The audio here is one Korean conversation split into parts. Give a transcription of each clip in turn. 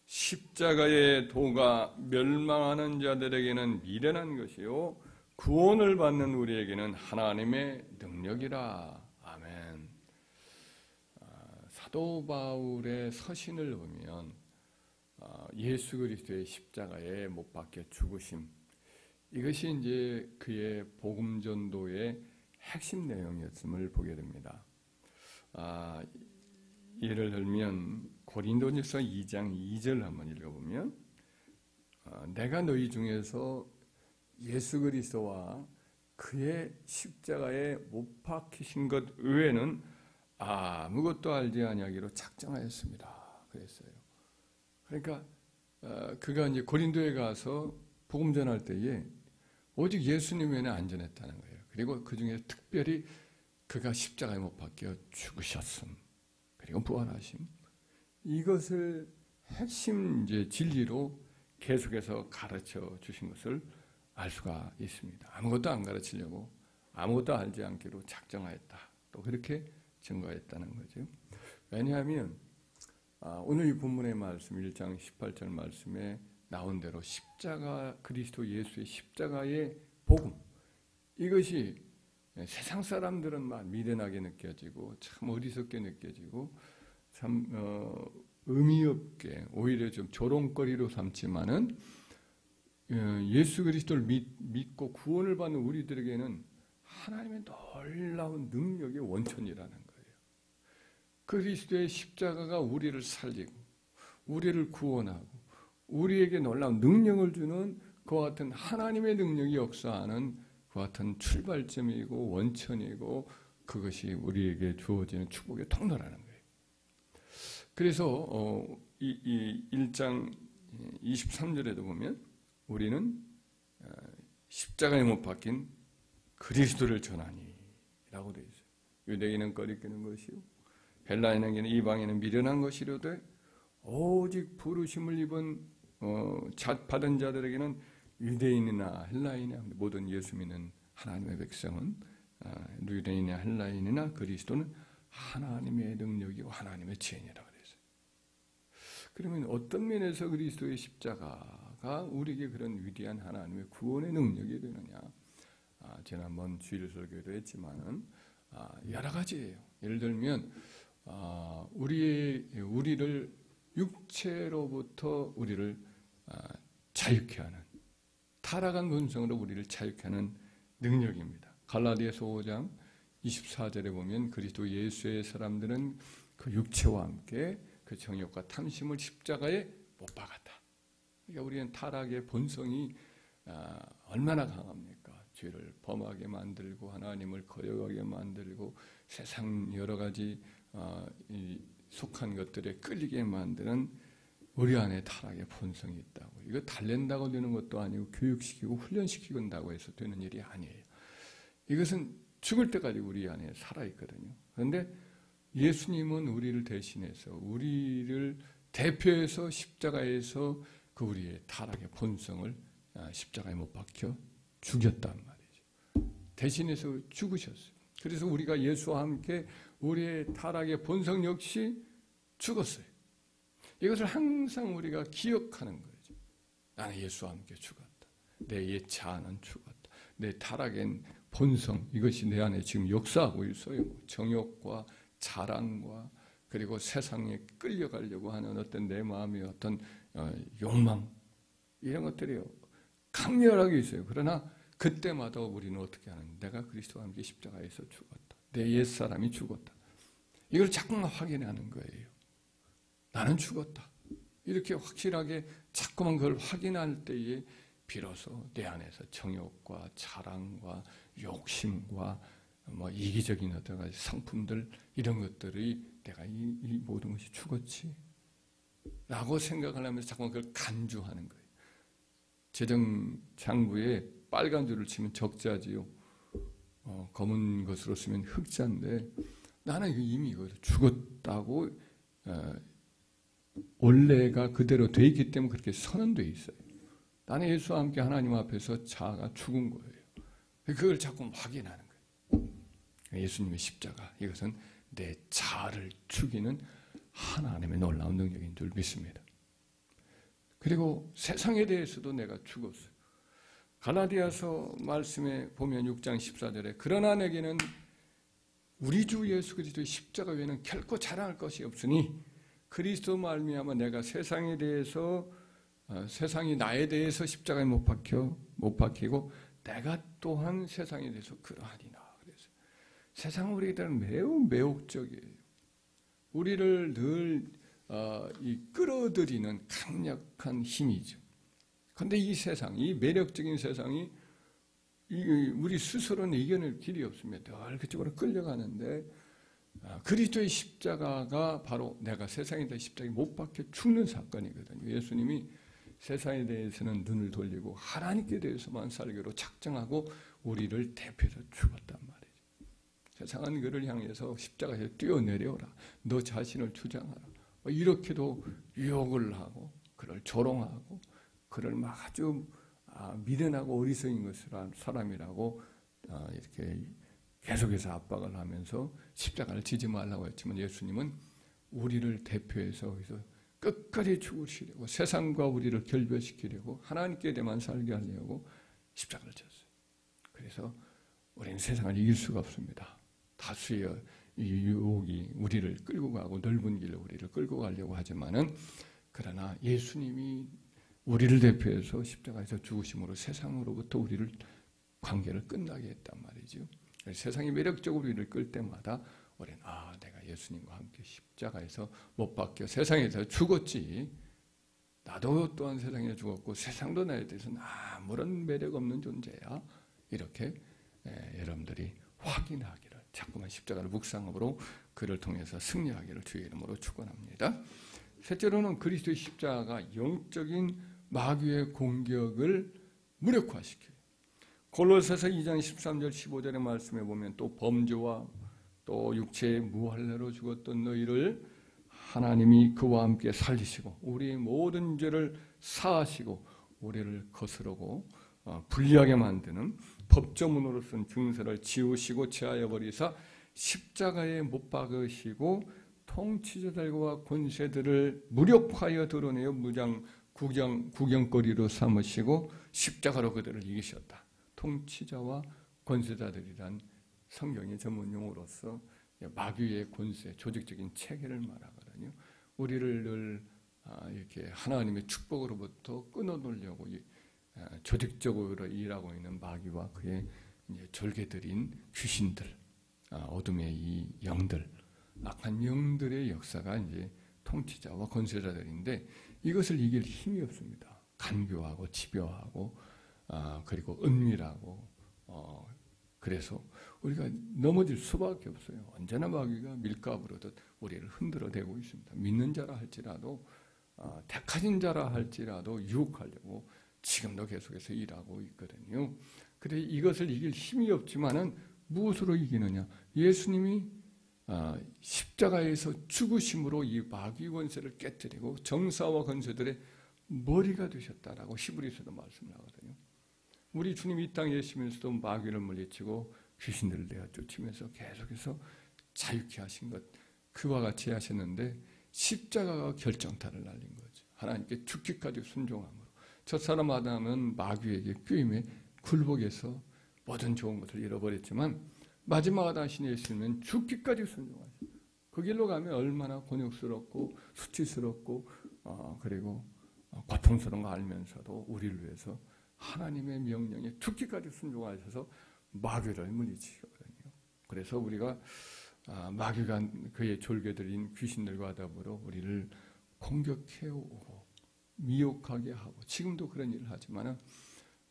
십자가의 도가 멸망하는 자들에게는 미련한 것이요 구원을 받는 우리에게는 하나님의 능력이라. 아멘. 사도 바울의 서신을 보면 예수 그리스도의 십자가에 못 박혀 죽으심, 이것이 이제 그의 복음 전도의 핵심 내용이었음을 보게 됩니다. 예를 들면 고린도전서 2장 2절 한번 읽어보면 내가 너희 중에서 예수 그리스도와 그의 십자가에 못 박히신 것 외에는 아무것도 알지 아니하기로 작정하였습니다. 그랬어요. 그러니까 그가 이제 고린도에 가서 복음 전할 때에 오직 예수님 외에는 안전했다는 거예요. 그리고 그 중에 특별히 그가 십자가에 못 박혀 죽으셨음, 그리고 부활하심, 이것을 핵심 이제 진리로 계속해서 가르쳐 주신 것을 알 수가 있습니다. 아무것도 안 가르치려고 아무것도 알지 않기로 작정하였다. 또 그렇게 증거했다는 거죠. 왜냐하면 오늘 이 본문의 말씀 1장 18절 말씀에 나온 대로 십자가, 그리스도 예수의 십자가의 복음, 이것이 세상 사람들은 막 미련하게 느껴지고 참 어리석게 느껴지고 참 의미 없게 오히려 좀 조롱거리로 삼지만은 예수 그리스도를 믿고 구원을 받는 우리들에게는 하나님의 놀라운 능력의 원천이라는 거예요. 그리스도의 십자가가 우리를 살리고 우리를 구원하고 우리에게 놀라운 능력을 주는 그와 같은 하나님의 능력이 역사하는 그와 같은 출발점이고 원천이고 그것이 우리에게 주어지는 축복의 통로라는 거예요. 그래서 이 1장 23절에도 보면 우리는 십자가에 못 박힌 그리스도를 전하니 라고 되어 있어요. 유대인은 꺼리끼는 것이요 헬라인에게는 이방인은 미련한 것이로되 오직 부르심을 입은 받은 자들에게는 유대인이나 헬라인이나 모든 예수 믿는 하나님의 백성은 유대인이나 헬라인이나 그리스도는 하나님의 능력이고 하나님의 지혜니라고 되어 있어요. 그러면 어떤 면에서 그리스도의 십자가가 우리에게 그런 위대한 하나님의 구원의 능력이 되느냐? 지난번 주일 설교도 했지만은 여러 가지예요. 예를 들면 우리를 육체로부터 우리를 자유케 하는, 타락한 본성으로 우리를 자유케 하는 능력입니다. 갈라디아서 5장 24절에 보면 그리스도 예수의 사람들은 그 육체와 함께 그 정욕과 탐심을 십자가에 못 박았다. 그러니까 우리는 타락의 본성이 얼마나 강합니까? 죄를 범하게 만들고 하나님을 거역하게 만들고 세상 여러 가지 속한 것들에 끌리게 만드는 우리 안에 타락의 본성이 있다고. 이거 달랜다고 되는 것도 아니고 교육시키고 훈련시키는다고 해서 되는 일이 아니에요. 이것은 죽을 때까지 우리 안에 살아있거든요. 그런데 예수님은 우리를 대신해서 우리를 대표해서 십자가에서 그 우리의 타락의 본성을 십자가에 못 박혀 죽였단 말이죠. 대신해서 죽으셨어요. 그래서 우리가 예수와 함께 우리의 타락의 본성 역시 죽었어요. 이것을 항상 우리가 기억하는 거죠. 나는 예수와 함께 죽었다. 내 옛 자아는 죽었다. 내 타락의 본성, 이것이 내 안에 지금 역사하고 있어요. 정욕과 자랑과 그리고 세상에 끌려가려고 하는 어떤 내 마음의 어떤 욕망, 이런 것들이 강렬하게 있어요. 그러나 그때마다 우리는 어떻게 하는? 내가 그리스도와 함께 십자가에서 죽었다. 내 옛사람이 죽었다. 이걸 자꾸만 확인하는 거예요. 나는 죽었다. 이렇게 확실하게 자꾸만 그걸 확인할 때에 비로소 내 안에서 정욕과 자랑과 욕심과 이기적인 어떤 가지 상품들, 이런 것들이 내가 이 모든 것이 죽었지 라고 생각을 하면서 자꾸만 그걸 간주하는 거예요. 재정장부에 빨간 줄을 치면 적자지요. 검은 것으로 쓰면 흑자인데 나는 이미 죽었다고 원래가 그대로 돼 있기 때문에 그렇게 선언되어 있어요. 나는 예수와 함께 하나님 앞에서 자아가 죽은 거예요. 그걸 자꾸 확인하는 거예요. 예수님의 십자가, 이것은 내 자아를 죽이는 하나님의 놀라운 능력인 줄 믿습니다. 그리고 세상에 대해서도 내가 죽었어요. 갈라디아서 말씀에 보면 6장 14절에 그러나 내게는 우리 주 예수 그리스도의 십자가 외에는 결코 자랑할 것이 없으니 그리스도 말미암아 내가 세상에 대해서 세상이 나에 대해서 십자가에 못 박히고 내가 또한 세상에 대해서 그러하니라. 그래서 세상은 우리에게는 매우 매혹적이에요. 우리를 늘 끌어들이는 강력한 힘이죠. 그런데 이 세상, 이 매력적인 세상이 우리 스스로는 이겨낼 길이 없습니다. 늘 그쪽으로 끌려가는데 그리스도의 십자가가 바로 내가 세상에 대해 십자가에 못 박혀 죽는 사건이거든요. 예수님이 세상에 대해서는 눈을 돌리고 하나님께 대해서만 살기로 작정하고 우리를 대표해서 죽었단 말이죠. 세상은 그를 향해서 십자가에서 뛰어내려오라. 너 자신을 주장하라. 이렇게도 유혹을 하고 그를 조롱하고 그를 막 아주 미련하고 어리석은 것을 사람이라고 이렇게 계속해서 압박을 하면서 십자가를 지지 말라고 했지만 예수님은 우리를 대표해서 끝까지 죽으시려고 세상과 우리를 결별시키려고 하나님께 대만 살게 하려고 십자가를 졌어요. 그래서 우리는 세상을 이길 수가 없습니다. 다수의 이 유혹이 우리를 끌고 가고 넓은 길로 우리를 끌고 가려고 하지만은 그러나 예수님이 우리를 대표해서 십자가에서 죽으심으로 세상으로부터 우리를 관계를 끝나게 했단 말이죠. 세상이 매력적으로 우리를 끌 때마다 우리는 내가 예수님과 함께 십자가에서 못 박혀 세상에서 죽었지. 나도 또한 세상에 죽었고 세상도 나에 대해서는 아무런 매력 없는 존재야. 이렇게 여러분들이 확인하기를 자꾸만 십자가를 묵상함으로 그를 통해서 승리하기를 주의 이름으로 축원합니다. 셋째로는 그리스도의 십자가가 영적인 마귀의 공격을 무력화시켜요. 골로새서 2장 13절 15절의 말씀에 보면 또 범죄와 또 육체의 무할례로 죽었던 너희를 하나님이 그와 함께 살리시고 우리의 모든 죄를 사하시고 우리를 거스르고 불리하게 만드는 법조문으로 쓴 증서를 지우시고 제하여 버리사 십자가에 못 박으시고 통치자들과 권세들을 무력하여 드러내어 구경거리로 삼으시고 십자가로 그들을 이기셨다. 통치자와 권세자들이란 성경의 전문용어로서 마귀의 권세, 조직적인 체계를 말하거든요. 우리를 늘 이렇게 하나님의 축복으로부터 끊어놓으려고 조직적으로 일하고 있는 마귀와 그의 졸개들인 귀신들, 어둠의 이 영들, 악한 영들의 역사가 이제 통치자와 권세자들인데 이것을 이길 힘이 없습니다. 간교하고 집요하고 그리고 은밀하고 그래서 우리가 넘어질 수밖에 없어요. 언제나 마귀가 밀가부르듯 우리를 흔들어대고 있습니다. 믿는 자라 할지라도 택하신 자라 할지라도 유혹하려고 지금도 계속해서 일하고 있거든요. 그런데 이것을 이길 힘이 없지만은 무엇으로 이기느냐? 예수님이 십자가에서 죽으심으로 이 마귀 권세를 깨뜨리고 정사와 권세들의 머리가 되셨다라고 히브리서도 말씀을 하거든요. 우리 주님이 이 땅에 계시면서도 마귀를 물리치고 귀신들을 내어 쫓으면서 계속해서 자유케 하신 것 그와 같이 하셨는데 십자가가 결정타를 날린 거죠. 하나님께 죽기까지 순종함으로 첫 사람 아담은 마귀에게 꾀임에 굴복해서 모든 좋은 것을 잃어버렸지만 마지막 아담 신의 예수님은 죽기까지 순종하셨어요. 그 길로 가면 얼마나 곤욕스럽고 수치스럽고 그리고 고통스러운 거 알면서도 우리를 위해서 하나님의 명령에 죽기까지 순종하셔서 마귀를 물리치거든요. 그래서 우리가 마귀가 그의 졸개들인 귀신들과 더불어 우리를 공격해오고 미혹하게 하고 지금도 그런 일을 하지만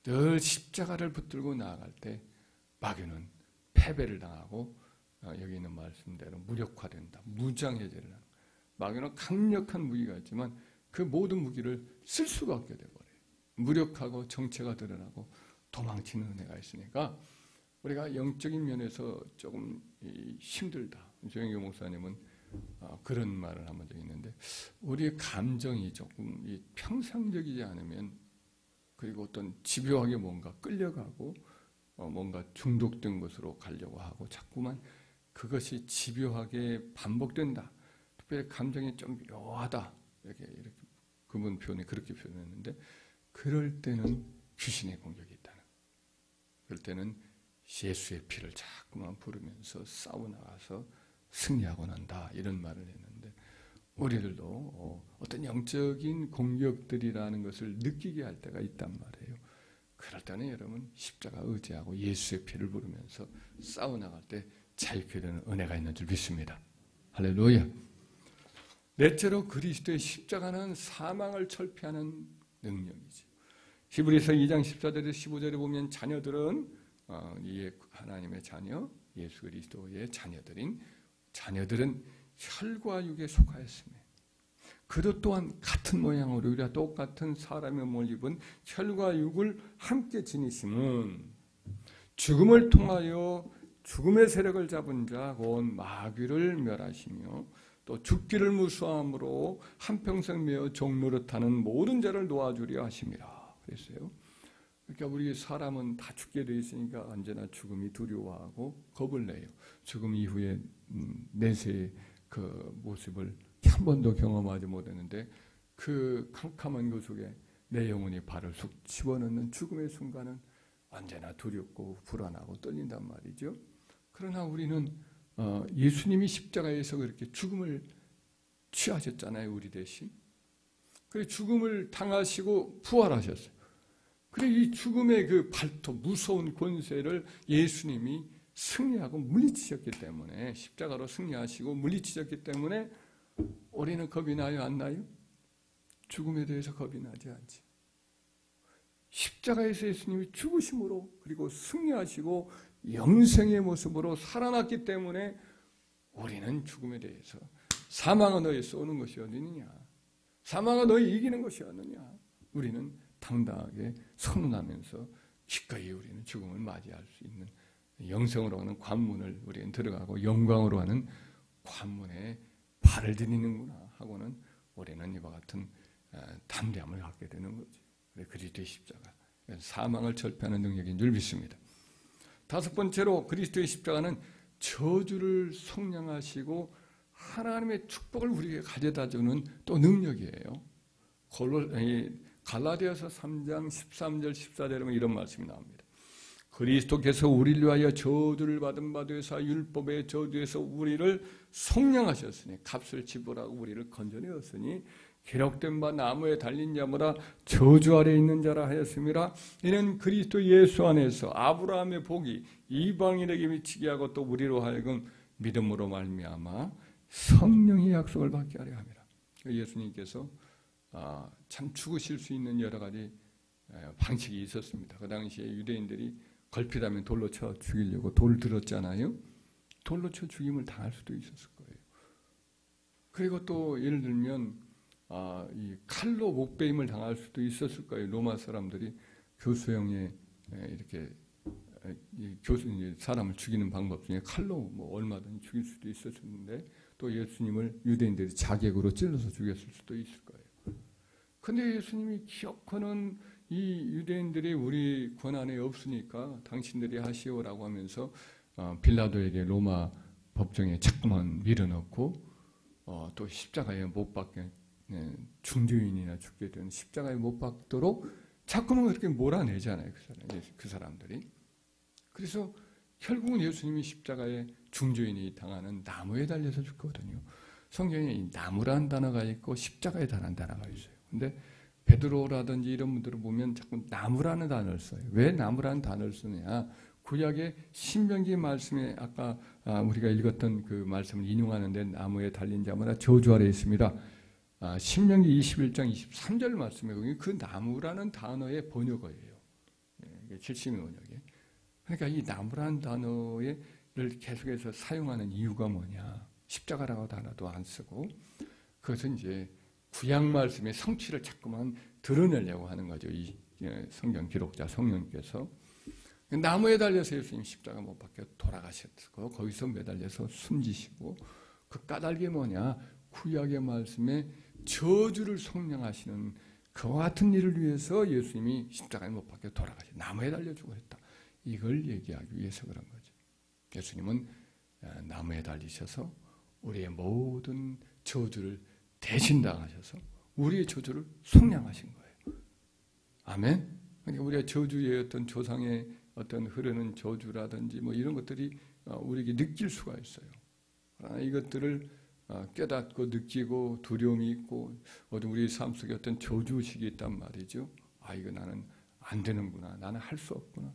늘 십자가를 붙들고 나아갈 때 마귀는 패배를 당하고 여기 있는 말씀대로 무력화된다. 무장해제를 한다. 마귀는 강력한 무기가 있지만 그 모든 무기를 쓸 수가 없게 되버려요. 무력하고 정체가 드러나고 도망치는 은혜가 있으니까 우리가 영적인 면에서 조금 힘들다. 조영교 목사님은 그런 말을 한 적이 있는데 우리의 감정이 조금 평상적이지 않으면 그리고 어떤 집요하게 뭔가 끌려가고 뭔가 중독된 것으로 가려고 하고 자꾸만 그것이 집요하게 반복된다. 특별히 감정이 좀 묘하다. 이렇게 그분 표현이 그렇게 표현했는데, 그럴 때는 귀신의 공격이 있다는, 그럴 때는 예수의 피를 자꾸만 부르면서 싸워 나가서 승리하고 난다, 이런 말을 했는데, 우리들도 어떤 영적인 공격들이라는 것을 느끼게 할 때가 있단 말이에요. 그럴 때는 여러분 십자가 의지하고 예수의 피를 부르면서 싸워 나갈 때 자유케 되는 은혜가 있는 줄 믿습니다. 할렐루야. 넷째로 그리스도의 십자가는 사망을 철폐하는 능력이죠. 히브리서 2장 14절에서 15절에 보면 자녀들은 이 하나님의 자녀, 예수 그리스도의 자녀들은 혈과 육에 속하였으며 그도 또한 같은 모양으로 우리와 똑같은 사람의 몸을 입은 혈과 육을 함께 지니심은 죽음을 통하여 죽음의 세력을 잡은 자 곧 마귀를 멸하시며 또 죽기를 무수함으로 한평생 메어 종노릇하는 모든 자를 놓아주려 하심이라 그랬어요. 그러니까 우리 사람은 다 죽게 돼 있으니까 언제나 죽음이 두려워하고 겁을 내요. 죽음 이후에 내세의 그 모습을 한 번도 경험하지 못했는데 그 캄캄한 그 속에 내 영혼이 발을 쑥 집어넣는 죽음의 순간은 언제나 두렵고 불안하고 떨린단 말이죠. 그러나 우리는 예수님이 십자가에서 그렇게 죽음을 취하셨잖아요, 우리 대신. 그래서 죽음을 당하시고 부활하셨어요. 그래서 이 죽음의 그 발톱, 무서운 권세를 예수님이 승리하고 물리치셨기 때문에, 십자가로 승리하시고 물리치셨기 때문에 우리는 겁이 나요, 안 나요? 죽음에 대해서 겁이 나지 않지. 십자가에서 예수님이 죽으심으로 그리고 승리하시고 영생의 모습으로 살아났기 때문에 우리는 죽음에 대해서, 사망은 너희 쏘는 것이 어디느냐, 사망은 너희 이기는 것이 어느냐, 우리는 당당하게 선언하면서 기꺼이 우리는 죽음을 맞이할 수 있는, 영생으로 하는 관문을 우리는 들어가고 영광으로 하는 관문에 발을 디디는구나 하고는 우리는 이와 같은 담대함을 갖게 되는 거죠. 그리스도의 십자가, 사망을 철폐하는 능력인 줄 믿습니다. 다섯 번째로 그리스도의 십자가는 저주를 속량하시고 하나님의 축복을 우리에게 가져다주는 또 능력이에요. 갈라디아서 3장 13절 14절에 보면 이런 말씀이 나옵니다. 그리스도께서 우리를 위하여 저주를 받은 바 되사 율법의 저주에서 우리를 속량하셨으니, 값을 지불하고 우리를 건져내었으니 기록된 바 나무에 달린 자보다 저주 아래 있는 자라 하였음이라. 이는 그리스도 예수 안에서 아브라함의 복이 이방인에게 미치게 하고 또 우리로 하여금 믿음으로 말미암아 성령의 약속을 받게 하려 함이라. 예수님께서 참 죽으실 수 있는 여러 가지 방식이 있었습니다. 그 당시에 유대인들이 걸핏하면 돌로 쳐 죽이려고 돌 들었잖아요. 돌로 쳐 죽임을 당할 수도 있었을 거예요. 그리고 또 예를 들면 이 칼로 목베임을 당할 수도 있었을 거예요. 로마 사람들이 교수형에 이렇게 사람을 죽이는 방법 중에 칼로 뭐 얼마든지 죽일 수도 있었는데, 또 예수님을 유대인들이 자객으로 찔러서 죽였을 수도 있을 거예요. 근데 예수님이 기어코는 이 유대인들이 우리 권한에 없으니까 당신들이 하시오라고 하면서 빌라도에게 로마 법정에 자꾸만 밀어넣고 또 십자가에 못 박게, 중죄인이나 죽게 되는 십자가에 못 박도록 자꾸만 그렇게 몰아내잖아요, 그 사람들이. 그래서 결국은 예수님이 십자가에 중죄인이 당하는 나무에 달려서 죽거든요. 성경에 이 나무라는 단어가 있고 십자가에 달한 단어가 있어요. 근데 베드로라든지 이런 분들을 보면 자꾸 나무라는 단어를 써요. 왜 나무라는 단어를 쓰느냐? 구약의 신명기 말씀에 아까 우리가 읽었던 그 말씀을 인용하는데, 나무에 달린 자마다 저주 아래 있습니다. 신명기 21장 23절 말씀에 보면 그 나무라는 단어의 번역어예요. 70의 번역에. 그러니까 이 나무라는 단어를 계속해서 사용하는 이유가 뭐냐? 십자가라고 단어도 안 쓰고, 그것은 이제 구약 말씀의 성취를 자꾸만 드러내려고 하는 거죠. 이 성경 기록자 성령께서 나무에 달려서 예수님 십자가 못 박혀 돌아가셨고, 거기서 매달려서 숨지시고, 그 까닭이 뭐냐? 구약의 말씀에 저주를 속량하시는 그와 같은 일을 위해서 예수님이 십자가에 못 박혀 돌아가셨다. 나무에 달려 죽으셨다. 이걸 얘기하기 위해서 그런 거죠. 예수님은 나무에 달리셔서 우리의 모든 저주를 대신 당하셔서 우리의 저주를 속량하신 거예요. 아멘. 그러니까 우리가 저주의 어떤 조상의 어떤 흐르는 저주라든지 뭐 이런 것들이 우리에게 느낄 수가 있어요. 그러나 이것들을 깨닫고 느끼고 두려움이 있고 우리 삶 속에 어떤 저주의식이 있단 말이죠. 이거 나는 안 되는구나. 나는 할 수 없구나.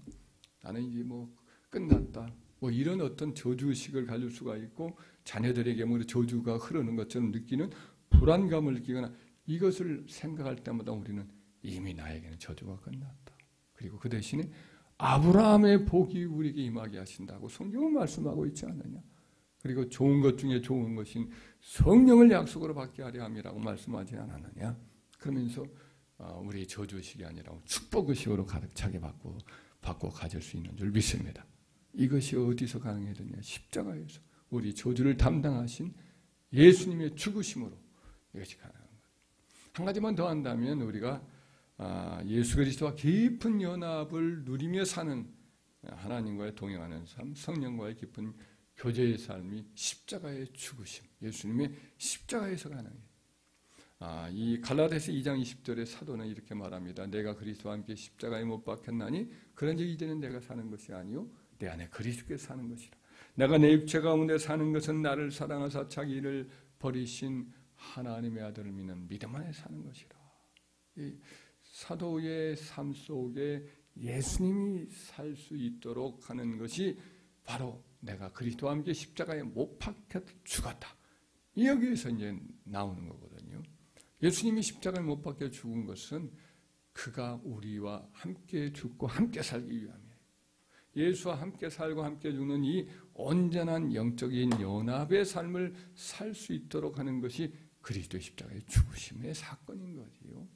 나는 이제 뭐 끝났다. 뭐 이런 어떤 저주의식을 가질 수가 있고 자녀들에게 뭐 저주가 흐르는 것처럼 느끼는 불안감을 느끼거나 이것을 생각할 때마다 우리는 이미 나에게는 저주가 끝났다. 그리고 그 대신에 아브라함의 복이 우리에게 임하게 하신다고 성경은 말씀하고 있지 않느냐. 그리고 좋은 것 중에 좋은 것인 성령을 약속으로 받게 하려 함이라고 말씀하지 않았느냐. 그러면서 우리의 저주의식이 아니라 축복의식으로 가득 차게 받고 가질 수 있는 줄 믿습니다. 이것이 어디서 가능해졌냐. 십자가에서 우리 저주를 담당하신 예수님의 죽으심으로 이것이 가능한 거예요. 한 가지만 더 한다면 우리가 예수 그리스도와 깊은 연합을 누리며 사는 하나님과의 동행하는 삶, 성령과의 깊은 교제의 삶이 십자가의 죽으심, 예수님의 십자가에서 가능해요. 이 갈라디아서 2장 20절의 사도는 이렇게 말합니다. 내가 그리스도와 함께 십자가에 못 박혔나니 그런즉 이제는 내가 사는 것이 아니요 내 안에 그리스도께서 사는 것이라. 내가 내 육체 가운데 사는 것은 나를 사랑하사 자기를 버리신 하나님의 아들을 믿는 믿음 안에 사는 것이라. 이 사도의 삶 속에 예수님이 살 수 있도록 하는 것이 바로 내가 그리스도와 함께 십자가에 못 박혀 죽었다. 여기에서 이제 나오는 거거든요. 예수님이 십자가에 못 박혀 죽은 것은 그가 우리와 함께 죽고 함께 살기 위함이에요. 예수와 함께 살고 함께 죽는 이 온전한 영적인 연합의 삶을 살 수 있도록 하는 것이 그리스도의 십자가의 죽으심의 사건인 거지요.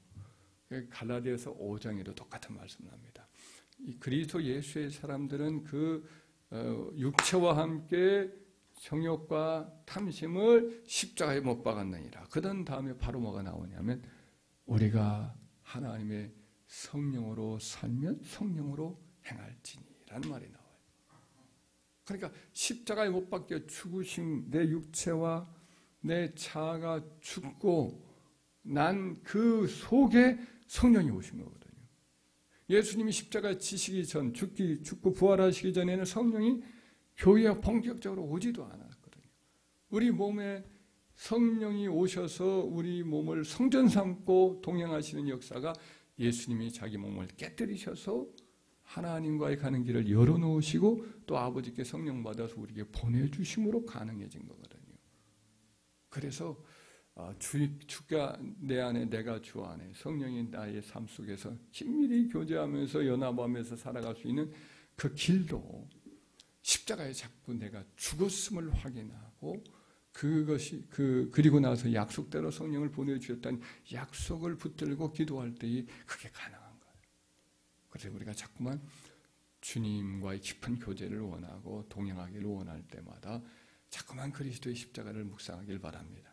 갈라디아서 5장에도 똑같은 말씀을 합니다. 이 그리스도 예수의 사람들은 그 육체와 함께 정욕과 탐심을 십자가에 못 박았느니라. 그런 다음에 바로 뭐가 나오냐면 우리가 하나님의 성령으로 살면 성령으로 행할지니라는 말이 나와요. 그러니까 십자가에 못 박혀 죽으신 내 육체와 내 자아가 죽고 난 그 속에 성령이 오신 거거든요. 예수님이 십자가에 지시기 전, 죽고 부활하시기 전에는 성령이 교회에 본격적으로 오지도 않았거든요. 우리 몸에 성령이 오셔서 우리 몸을 성전 삼고 동행하시는 역사가 예수님이 자기 몸을 깨뜨리셔서 하나님과의 가는 길을 열어놓으시고 또 아버지께 성령 받아서 우리에게 보내주심으로 가능해진 거거든요. 그래서 주가 내 안에 내가 주 안에 성령이 나의 삶 속에서 긴밀히 교제하면서 연합하면서 살아갈 수 있는 그 길도 십자가에 자꾸 내가 죽었음을 확인하고 그것이 그리고 나서 약속대로 성령을 보내주셨다는 약속을 붙들고 기도할 때에 그게 가능한 거예요. 그래서 우리가 자꾸만 주님과의 깊은 교제를 원하고 동행하기를 원할 때마다 자꾸만 그리스도의 십자가를 묵상하길 바랍니다.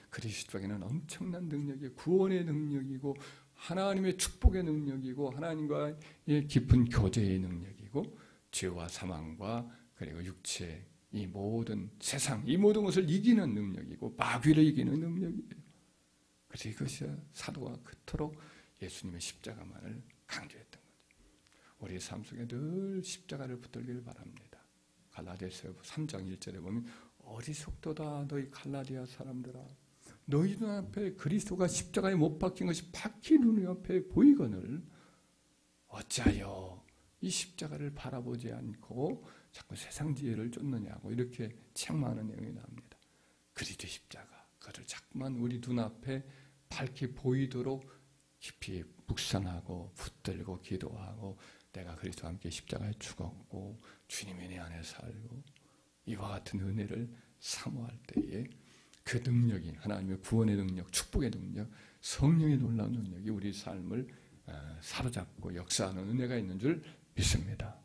그리스도에게는 엄청난 능력이 구원의 능력이고 하나님의 축복의 능력이고 하나님과의 깊은 교제의 능력이고 죄와 사망과 그리고 육체 이 모든 세상 이 모든 것을 이기는 능력이고 마귀를 이기는 능력이에요. 그래서 이것이 사도가 그토록 예수님의 십자가만을 강조했던 거죠. 우리의 삶 속에 늘 십자가를 붙들기를 바랍니다. 갈라디아서 3장 1절에 보면 어리석도다 너희 갈라디아 사람들아 너희 눈앞에 그리스도가 십자가에 못 박힌 것이 박히 눈앞에 보이거늘 어찌하여 이 십자가를 바라보지 않고 자꾸 세상 지혜를 쫓느냐고 이렇게 책망하는 내용이 나옵니다. 그리스도의 십자가 그것을 자꾸만 우리 눈앞에 밝게 보이도록 깊이 묵상하고 붙들고 기도하고 내가 그리스도와 함께 십자가에 죽었고 주님의 내 안에 살고 이와 같은 은혜를 사모할 때에 그 능력이 하나님의 구원의 능력, 축복의 능력, 성령의 놀라운 능력이 우리 삶을 사로잡고 역사하는 은혜가 있는 줄 믿습니다.